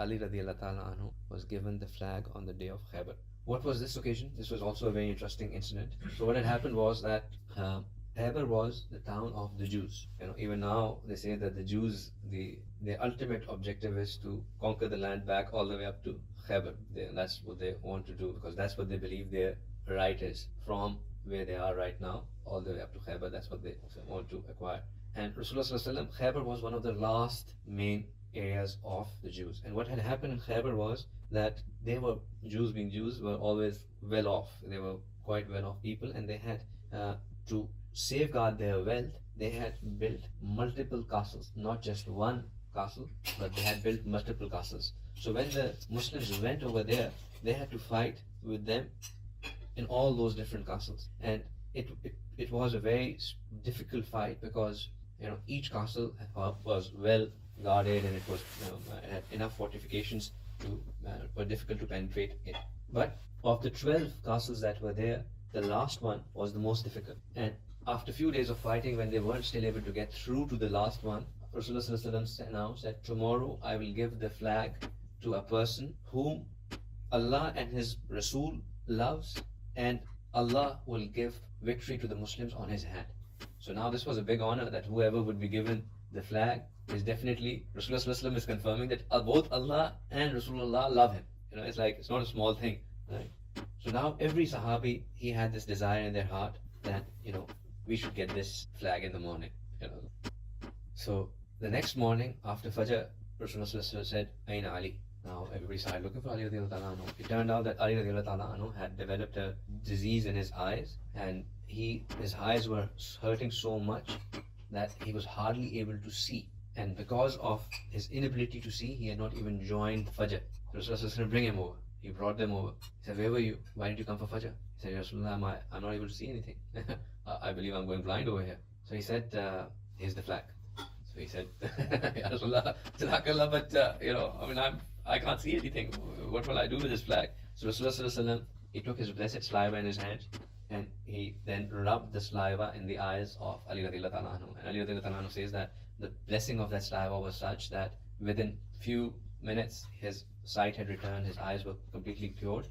Ali radiallahu ta'ala anhu was given the flag on the day of Khaybar. What was this occasion? This was also a very interesting incident. So what had happened was that Khaybar was the town of the Jews. Even now they say that the Jews, their ultimate objective is to conquer the land back all the way up to Khaybar. That's what they want to do, because that's what they believe their right is, from where they are right now all the way up to Khaybar. That's what they want to acquire. And Rasulullah Khaybar was one of the last main areas of the Jews. And what had happened in Khaybar was that they were, Jews being Jews, were always well off. They were quite well off people, and they had to safeguard their wealth. They had built multiple castles, not just one castle, but they had built multiple castles. So when the Muslims went over there, they had to fight with them in all those different castles. And it was a very difficult fight, because each castle was well guarded, and it was it had enough fortifications to were difficult to penetrate it. But of the 12 castles that were there, the last one was the most difficult. And after a few days of fighting, when they weren't still able to get through to the last one, Rasulullah announced that tomorrow I will give the flag to a person whom Allah and His Rasul loves, and Allah will give victory to the Muslims on his hand. So now this was a big honor, that whoever would be given the flag is definitely, Rasulullah is confirming that both Allah and Rasulullah love him. It's not a small thing, right? So now every Sahabi, he had this desire in their heart that we should get this flag in the morning. So the next morning after Fajr, Rasulullah said, Aina Ali. Now everybody started looking for Ali radiallahu ta'ala anhu. It turned out that Ali radiallahu ta'ala anhu had developed a disease in his eyes, and his eyes were hurting so much that he was hardly able to see. And because of his inability to see, he had not even joined Fajr. Rasulullah said, bring him over. He brought them over. He said, where were you? Why did you come for Fajr? He said, Rasulullah, I'm not able to see anything. I believe I'm going blind over here. So he said, here's the flag. So he said, Ya Rasulullah, Jazakallah, but I can't see anything. What will I do with this flag? So Rasulullah, he took his blessed saliva in his hands, and he then rubbed the saliva in the eyes of Ali radiallahu ta'ala anhu. And Ali radiallahu ta'ala anhu says that the blessing of that saliva was such that within few minutes his sight had returned, his eyes were completely cured,